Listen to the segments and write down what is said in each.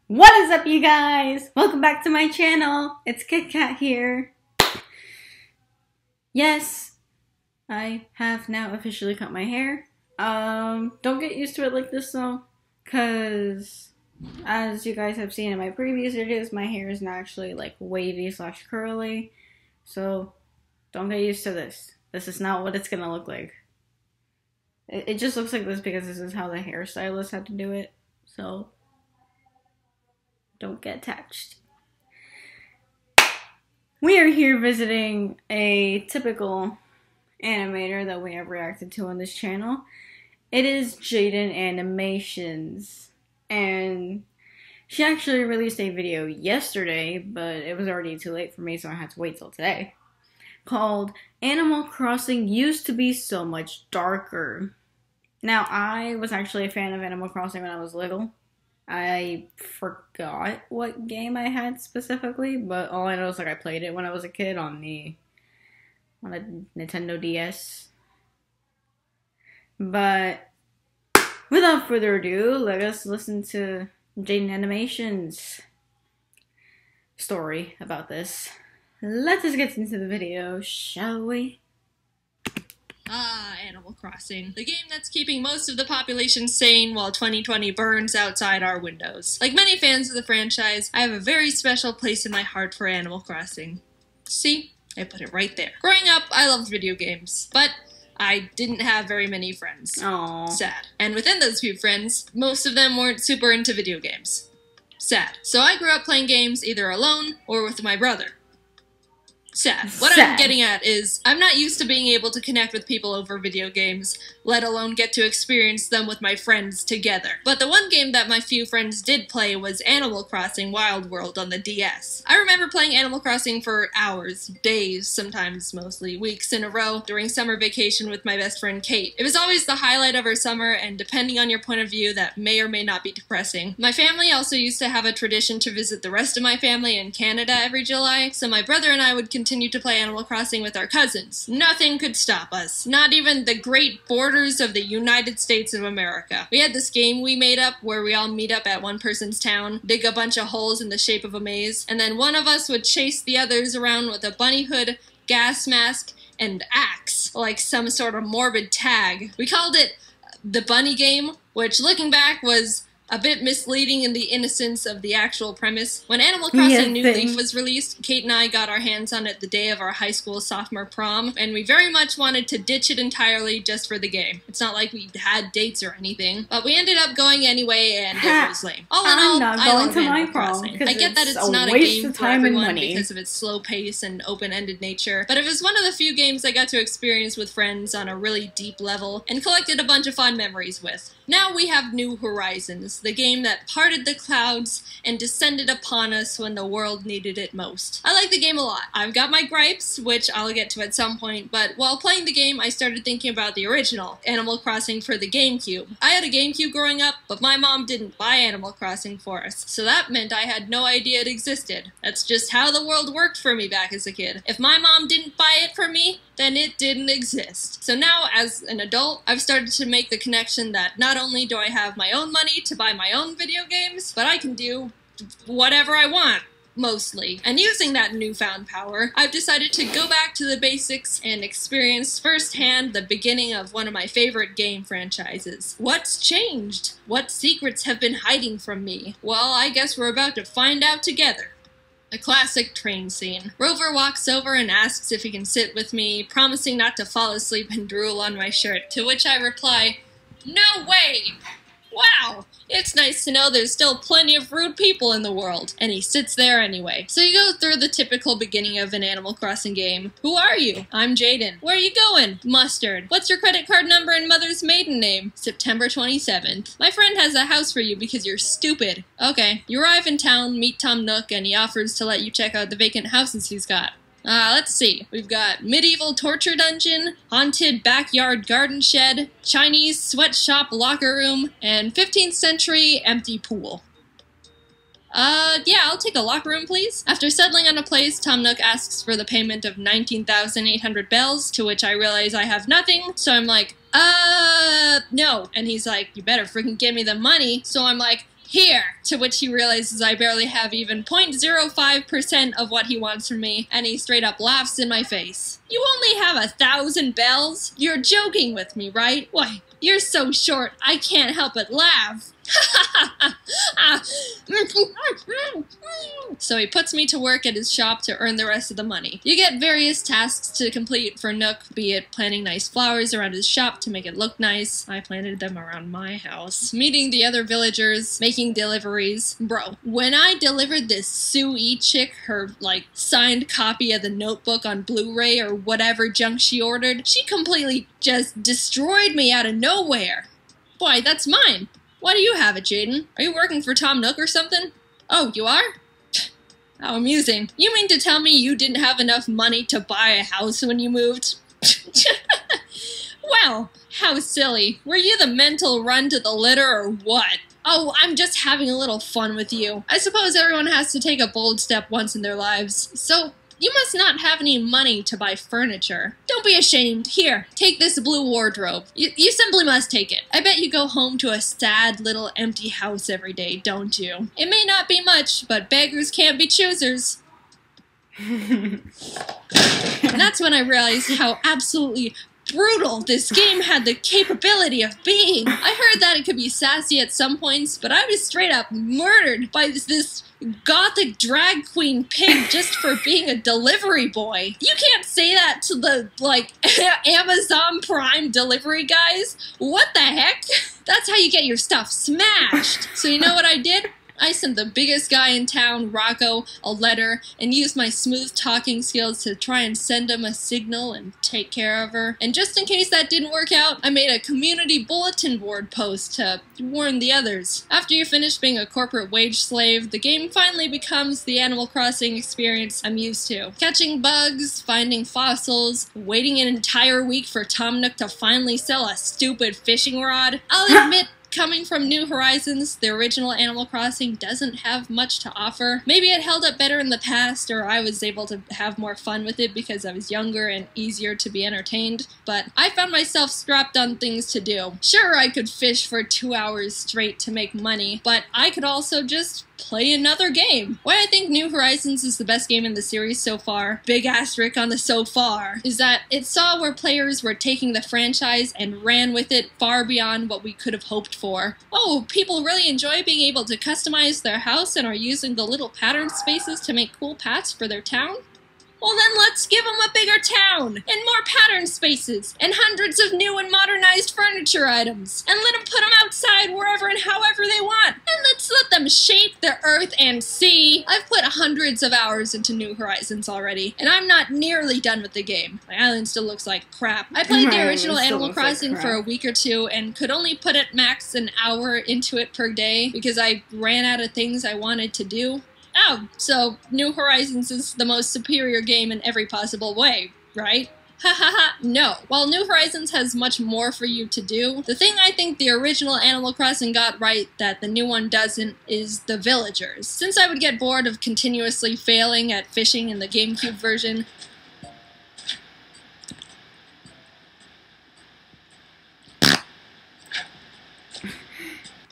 What is up, you guys? Welcome back to my channel. It's Kit Kat here. Yes, I have now officially cut my hair. Don't get used to it like this though, because as you guys have seen in my previous videos, my hair is not actually like wavy / curly. So don't get used to this. This is not what it's gonna look like. It just looks like this because this is how the hairstylist had to do it. So don't get attached. We are here visiting a typical animator that we have reacted to on this channel. It is Jaiden Animations, and she actually released a video yesterday, but it was already too late for me, so I had to wait till today, called Animal Crossing Used to Be So Much Darker. Now, I was actually a fan of Animal Crossing when I was little. I forgot what game I had specifically, but all I know is like I played it when I was a kid on a Nintendo DS. But without further ado, let us listen to Jaiden Animations' story about this. Let us get into the video, shall we? Animal Crossing. The game that's keeping most of the population sane while 2020 burns outside our windows. Like many fans of the franchise, I have a very special place in my heart for Animal Crossing. See? I put it right there. Growing up, I loved video games, but I didn't have very many friends. Aww. Sad. And within those few friends, most of them weren't super into video games. Sad. So I grew up playing games either alone or with my brother. Sad. What I'm getting at is, I'm not used to being able to connect with people over video games, let alone get to experience them with my friends together. But the one game that my few friends did play was Animal Crossing Wild World on the DS. I remember playing Animal Crossing for hours, days, sometimes mostly weeks in a row during summer vacation with my best friend Kate. It was always the highlight of our summer, and depending on your point of view, that may or may not be depressing. My family also used to have a tradition to visit the rest of my family in Canada every July, so my brother and I would continue to play Animal Crossing with our cousins. Nothing could stop us. Not even the great borders of the United States of America. We had this game we made up where we all meet up at one person's town, dig a bunch of holes in the shape of a maze, and then one of us would chase the others around with a bunny hood, gas mask, and axe, like some sort of morbid tag. We called it the Bunny Game, which looking back was a bit misleading in the innocence of the actual premise. When Animal Crossing New Leaf was released, Kate and I got our hands on it the day of our high school sophomore prom, and we very much wanted to ditch it entirely just for the game. It's not like we had dates or anything, but we ended up going anyway, and it was lame. All in all, I love Animal Crossing. I get that it's not a game for everyone because of its slow pace and open-ended nature, but it was one of the few games I got to experience with friends on a really deep level, and collected a bunch of fun memories with. Now we have New Horizons, the game that parted the clouds and descended upon us when the world needed it most. I like the game a lot. I've got my gripes, which I'll get to at some point, but while playing the game, I started thinking about the original, Animal Crossing for the GameCube. I had a GameCube growing up, but my mom didn't buy Animal Crossing for us, so that meant I had no idea it existed. That's just how the world worked for me back as a kid. If my mom didn't buy it for me, then it didn't exist. So now, as an adult, I've started to make the connection that not only do I have my own money to buy my own video games, but I can do whatever I want, mostly. And using that newfound power, I've decided to go back to the basics and experience firsthand the beginning of one of my favorite game franchises. What's changed? What secrets have been hiding from me? Well, I guess we're about to find out together. A classic train scene. Rover walks over and asks if he can sit with me, promising not to fall asleep and drool on my shirt, to which I reply, "No way! Wow, it's nice to know there's still plenty of rude people in the world." And he sits there anyway. So you go through the typical beginning of an Animal Crossing game. Who are you? I'm Jaiden. Where are you going? Mustard. What's your credit card number and mother's maiden name? September 27th. My friend has a house for you because you're stupid. Okay. You arrive in town, meet Tom Nook, and he offers to let you check out the vacant houses he's got. Let's see. We've got medieval torture dungeon, haunted backyard garden shed, Chinese sweatshop locker room, and 15th century empty pool. Yeah, I'll take a locker room, please. After settling on a place, Tom Nook asks for the payment of 19,800 bells, to which I realize I have nothing, so I'm like, no. And he's like, you better freaking give me the money. So I'm like, Here! To which he realizes I barely have even 0.05% of what he wants from me, and he straight up laughs in my face. You only have 1,000 bells? You're joking with me, right? Why, you're so short, I can't help but laugh. So he puts me to work at his shop to earn the rest of the money. You get various tasks to complete for Nook, be it planting nice flowers around his shop to make it look nice. I planted them around my house. Meeting the other villagers, making deliveries. Bro, when I delivered this Sue chick her, signed copy of the Notebook on Blu-ray or whatever junk she ordered, she completely just destroyed me out of nowhere. Boy, that's mine. Why do you have it, Jaiden? Are you working for Tom Nook or something? Oh, you are? How amusing. You mean to tell me you didn't have enough money to buy a house when you moved? Well, how silly. Were you the mental run to the litter or what? Oh, I'm just having a little fun with you. I suppose everyone has to take a bold step once in their lives. So, you must not have any money to buy furniture. Don't be ashamed. Here, take this blue wardrobe. You simply must take it. I bet you go home to a sad little empty house every day, don't you? It may not be much, but beggars can't be choosers. And that's when I realized how absolutely brutal this game had the capability of being. I heard that it could be sassy at some points, but I was straight up murdered by this gothic drag queen pig just for being a delivery boy. You can't say that to the, Amazon Prime delivery guys. What the heck? That's how you get your stuff smashed. So you know what I did? I sent the biggest guy in town, Rocco, a letter, and used my smooth talking skills to try and send him a signal and take care of her. And just in case that didn't work out, I made a community bulletin board post to warn the others. After you finish being a corporate wage slave, the game finally becomes the Animal Crossing experience I'm used to. Catching bugs, finding fossils, waiting an entire week for Tom Nook to finally sell a stupid fishing rod. I'll admit, coming from New Horizons, the original Animal Crossing doesn't have much to offer. Maybe it held up better in the past, or I was able to have more fun with it because I was younger and easier to be entertained, but I found myself strapped on things to do. Sure, I could fish for 2 hours straight to make money, but I could also just play another game. Why I think New Horizons is the best game in the series so far, big asterisk on the so far, is that it saw where players were taking the franchise and ran with it far beyond what we could have hoped for. Oh, people really enjoy being able to customize their house and are using the little pattern spaces to make cool paths for their town? Well then let's give them a bigger town, and more pattern spaces, and hundreds of new and modernized furniture items, and let them put them outside wherever and however they want, and let's let them shape the earth and sea. I've put hundreds of hours into New Horizons already, and I'm not nearly done with the game. My island still looks like crap. I played the original Animal Crossing for a week or two, and could only put at max an hour into it per day, because I ran out of things I wanted to do. Oh, so New Horizons is the most superior game in every possible way, right? Ha ha ha, no. While New Horizons has much more for you to do, the thing I think the original Animal Crossing got right that the new one doesn't is the villagers. Since I would get bored of continuously failing at fishing in the GameCube version,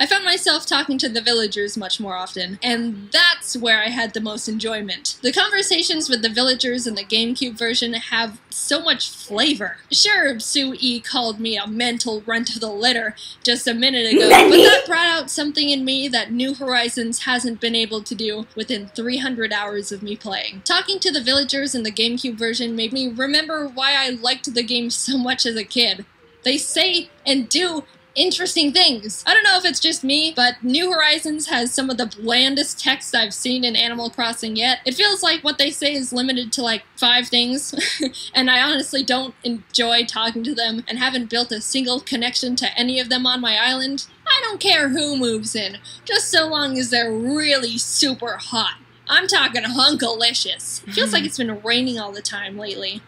I found myself talking to the villagers much more often, and that's where I had the most enjoyment. The conversations with the villagers in the GameCube version have so much flavor. Sure, Sue E called me a mental run to the litter just a minute ago, but that brought out something in me that New Horizons hasn't been able to do within 300 hours of me playing. Talking to the villagers in the GameCube version made me remember why I liked the game so much as a kid. They say and do interesting things. I don't know if it's just me, but New Horizons has some of the blandest text I've seen in Animal Crossing yet. It feels like what they say is limited to 5 things, and I honestly don't enjoy talking to them and haven't built a single connection to any of them on my island. I don't care who moves in, just so long as they're really super hot. I'm talking hunkalicious. It feels like it's been raining all the time lately.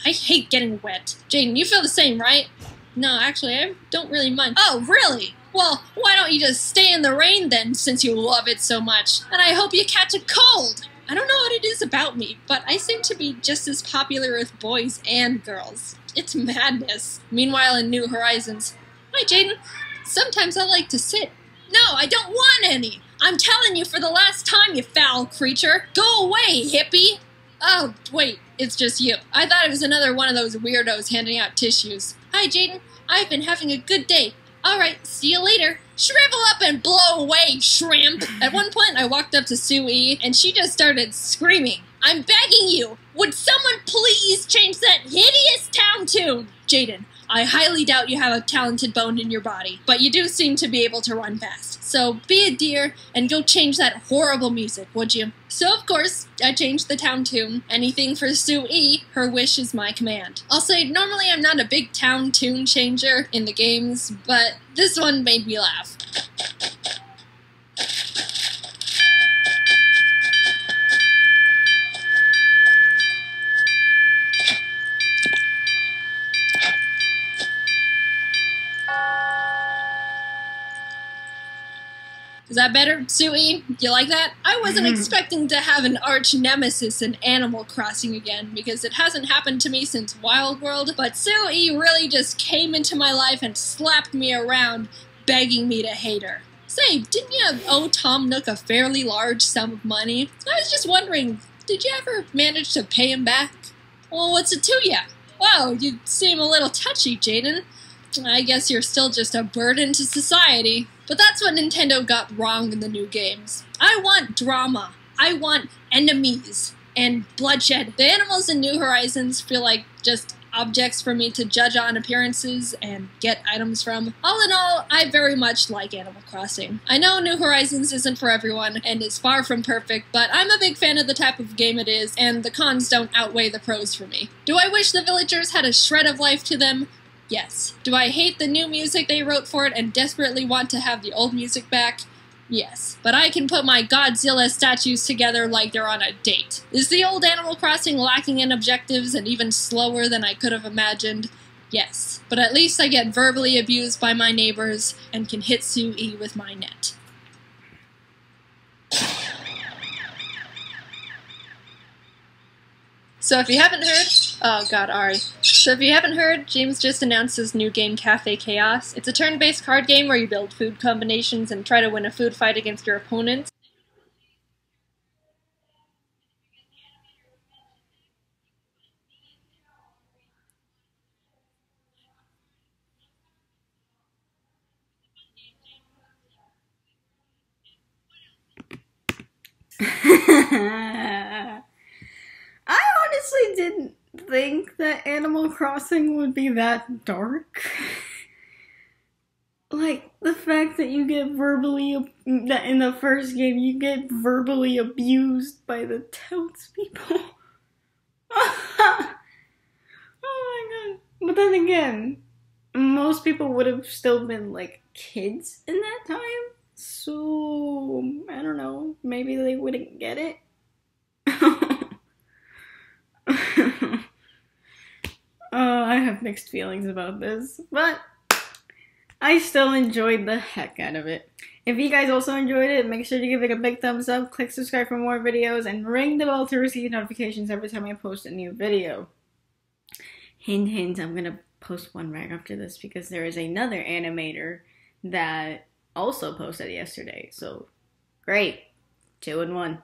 I hate getting wet. Jaiden, you feel the same, right? No, actually, I don't really mind. Oh, really? Well, why don't you just stay in the rain then, since you love it so much? And I hope you catch a cold! I don't know what it is about me, but I seem to be just as popular with boys and girls. It's madness. Meanwhile, in New Horizons, hi, Jaiden. Sometimes I like to sit No, I don't want any! I'm telling you for the last time, you foul creature! Go away, hippie! Oh, wait, it's just you. I thought it was another one of those weirdos handing out tissues. Hi, Jaiden. I've been having a good day. Alright, see you later. Shrivel up and blow away, shrimp! At one point, I walked up to Sue-E, and she just started screaming. I'm begging you! Would someone please change that hideous town tune? Jaiden, I highly doubt you have a talented bone in your body, but you do seem to be able to run fast. So be a dear and go change that horrible music, would you? So of course, I changed the town tune. Anything for Sue-E, her wish is my command. I'll say, normally I'm not a big town tune changer in the games, but this one made me laugh. Is that better, Sue-E? You like that? I wasn't expecting to have an arch nemesis in Animal Crossing again, because it hasn't happened to me since Wild World, but Sue-E really just came into my life and slapped me around, begging me to hate her. Say, didn't you owe Tom Nook a fairly large sum of money? I was just wondering, did you ever manage to pay him back? Well, what's it to ya? Wow, you seem a little touchy, Jaiden. I guess you're still just a burden to society. But that's what Nintendo got wrong in the new games. I want drama. I want enemies and bloodshed. The animals in New Horizons feel like just objects for me to judge on appearances and get items from. All in all, I very much like Animal Crossing. I know New Horizons isn't for everyone and is far from perfect, but I'm a big fan of the type of game it is, and the cons don't outweigh the pros for me. Do I wish the villagers had a shred of life to them? Yes. Do I hate the new music they wrote for it and desperately want to have the old music back? Yes. But I can put my Godzilla statues together like they're on a date. Is the old Animal Crossing lacking in objectives and even slower than I could have imagined? Yes. But at least I get verbally abused by my neighbors and can hit Sue-E with my net. So if you haven't heard, oh god, Ari. So if you haven't heard, James just announced his new game, Cafe Chaos. It's a turn-based card game where you build food combinations and try to win a food fight against your opponents. I honestly didn't think that Animal Crossing would be that dark. Like, the fact that you get that in the first game you get verbally abused by the townspeople. Oh my god. But then again, most people would have still been, like, kids in that time. So, I don't know, maybe they wouldn't get it. I have mixed feelings about this, but I still enjoyed the heck out of it. If you guys also enjoyed it, make sure to give it a big thumbs up, click subscribe for more videos, and ring the bell to receive notifications every time I post a new video. Hint, hint, I'm gonna post one right after this because there is another animator that also posted yesterday, so great. 2 in 1.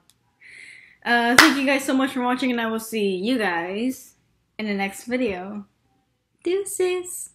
Thank you guys so much for watching, and I will see you guys in the next video. Deuces!